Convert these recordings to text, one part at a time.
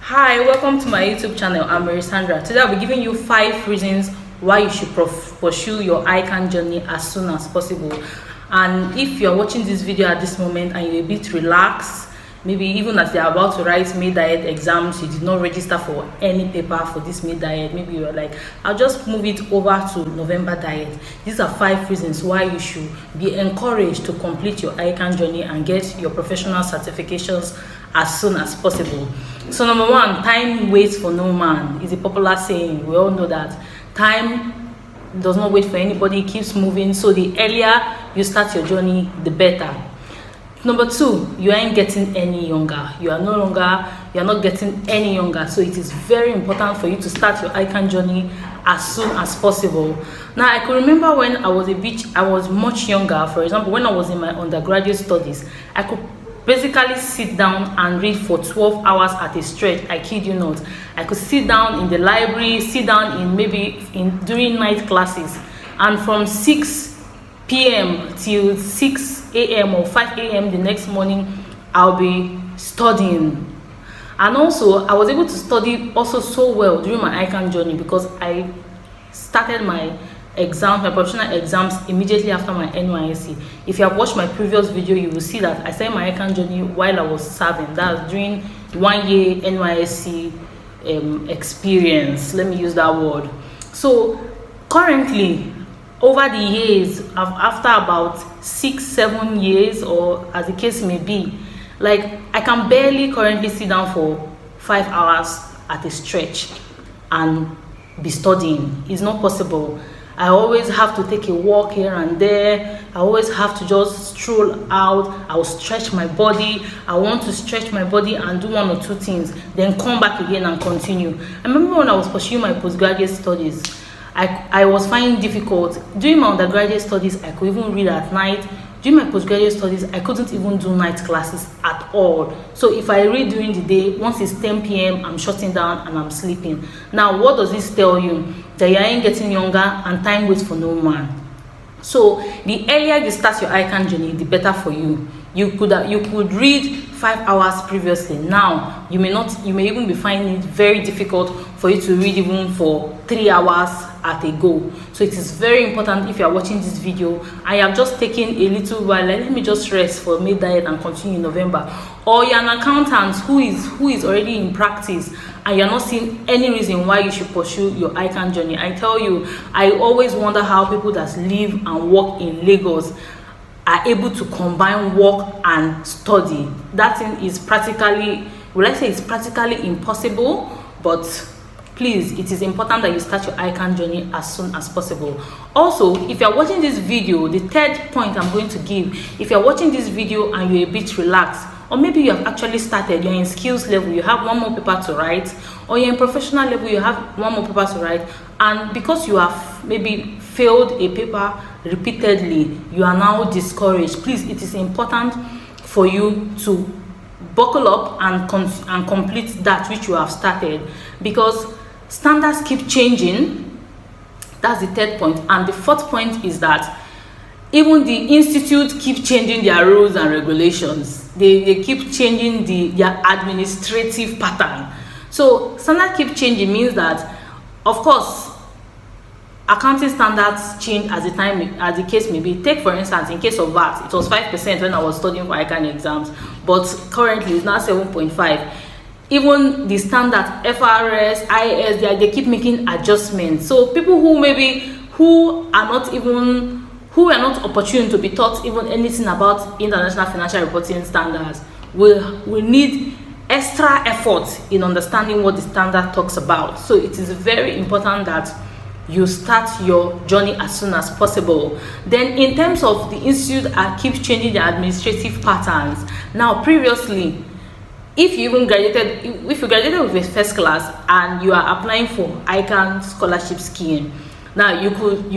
Hi, welcome to my YouTube channel. I'm Mary Sandra. Today I'll be giving you 5 reasons why you should pursue your ICANN journey as soon as possible. And if you're watching this video at this moment and you're a bit relaxed, maybe even as you're about to write May Diet exams, you did not register for any paper for this May Diet, maybe you're like, I'll just move it over to November Diet. These are 5 reasons why you should be encouraged to complete your ICANN journey and get your professional certifications as soon as possible. So number 1, time waits for no man is a popular saying. We all know that time does not wait for anybody, it keeps moving. So the earlier you start your journey, the better. Number 2, you ain't getting any younger. You are not getting any younger. So it is very important for you to start your ICANN journey as soon as possible. Now, I could remember when I was much younger. For example, when I was in my undergraduate studies, I could basically sit down and read for 12 hours at a stretch. I kid you not. I could sit down in the library, sit down during night classes, and from 6 p.m. till 6 a.m. or 5 a.m. the next morning, I'll be studying. And also, I was able to study also so well during my ICANN journey because I started my professional exams immediately after my NYSC. If you have watched my previous video, you will see that I started my ICANN journey while I was serving. That was during 1 year NYSC experience. Let me use that word. So currently, over the years, after about 6-7 years, or as the case may be, like I can barely currently sit down for 5 hours at a stretch and be studying. It's not possible. I always have to take a walk here and there. I always have to just stroll out. I will stretch my body. I want to stretch my body and do 1 or 2 things, then come back again and continue. I remember when I was pursuing my postgraduate studies, I was finding it difficult. During my undergraduate studies, I could even read at night. During my postgraduate studies, I couldn't even do night classes at all. So if I read during the day, once it's 10 p.m., I'm shutting down and I'm sleeping. Now, what does this tell you? That you ain't getting younger and time waits for no man. So the earlier you start your ICANN journey, the better for you. You could read 5 hours previously. Now you may even be finding it very difficult for you to read even for 3 hours at a go. So it is very important, if you are watching this video I have just taken a little while, let me just rest for May Diet and continue in November, or you're an accountant who is already in practice and you're not seeing any reason why you should pursue your ICANN journey. I tell you, I always wonder how people that live and work in Lagos are able to combine work and study. That thing is practically, will I say it's practically impossible, but please, it is important that you start your ICANN journey as soon as possible. Also, if you're watching this video, the 3rd point I'm going to give, if you're watching this video and you're a bit relaxed, or maybe you have actually started, you're in skills level, you have 1 more paper to write, or you're in professional level, you have 1 more paper to write, and because you have maybe failed a paper repeatedly, you are now discouraged. Please, it is important for you to buckle up and complete that which you have started, because standards keep changing. That's the 3rd point. And the 4th point is that even the institute keep changing their rules and regulations. They keep changing their administrative pattern. So standard keep changing means that, of course, accounting standards change as the case may be. Take for instance, in case of VAT, it was 5% when I was studying for ICANN exams, but currently it's now 7.5. Even the standards, FRS, IAS, they keep making adjustments. So people who are not opportune to be taught even anything about international financial reporting standards will need extra effort in understanding what the standard talks about. So it is very important that you start your journey as soon as possible. Then in terms of the institute keeps changing the administrative patterns. Now previously, if you graduated with a 1st class and you are applying for ICANN scholarship scheme, now you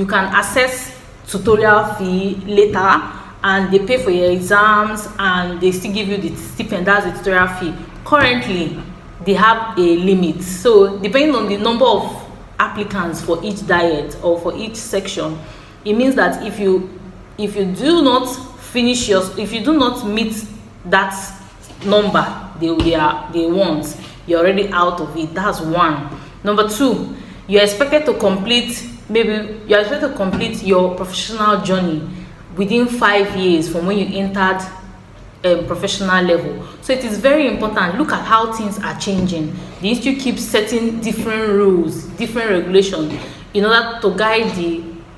can access tutorial fee later, and they pay for your exams and they still give you the stipend. That's the tutorial fee. Currently they have a limit, so depending on the number of applicants for each diet or for each section, it means that if you do not meet that number they want, you're already out of it. That's one. Number two, you're expected to complete your professional journey within 5 years from when you entered professional level. So it is very important. Look at how things are changing. The institute keeps setting different rules, different regulations in order to guide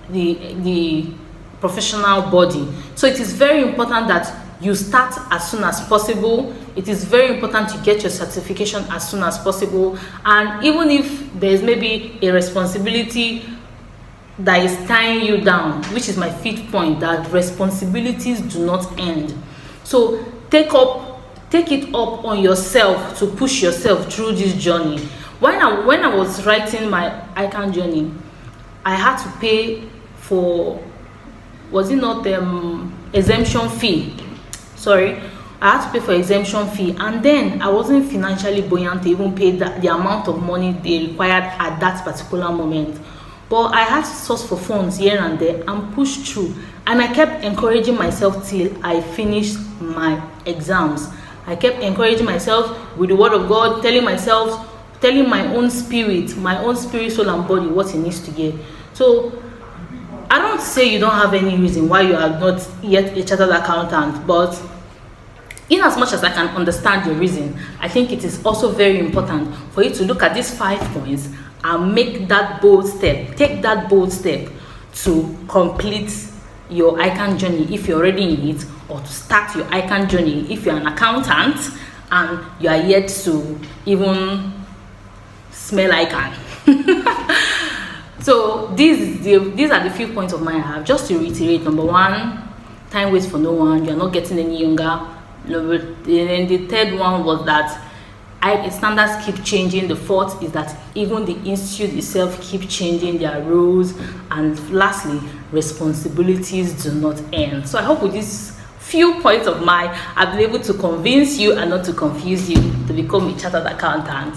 the professional body. So it is very important that you start as soon as possible. It is very important to get your certification as soon as possible. And even if there's maybe a responsibility that is tying you down, which is my fifth point, that responsibilities do not end. So take it up on yourself to push yourself through this journey. When I was writing my ICANN journey, I had to pay for, was it not exemption fee? Sorry, I had to pay for exemption fee, and then I wasn't financially buoyant to even pay the amount of money they required at that particular moment. But I had to source for funds here and there and push through, and I kept encouraging myself till I finished my exams. I kept encouraging myself with the word of God, telling my own spirit, soul and body what it needs to get. So I don't say you don't have any reason why you are not yet a chartered accountant, but in as much as I can understand your reason, I think it is also very important for you to look at these 5 points and make that bold step, take that bold step to complete your ICANN journey if you're already in it, or to start your ICANN journey if you're an accountant and you are yet to even smell ICANN. So these are the few points of mine I have. Just to reiterate: number one, time waits for no one. You're not getting any younger. And the third one was that standards keep changing. The fourth is that even the institute itself keep changing their rules. And lastly, responsibilities do not end. So I hope with these few points of mine, I've been able to convince you and not to confuse you to become a chartered accountant.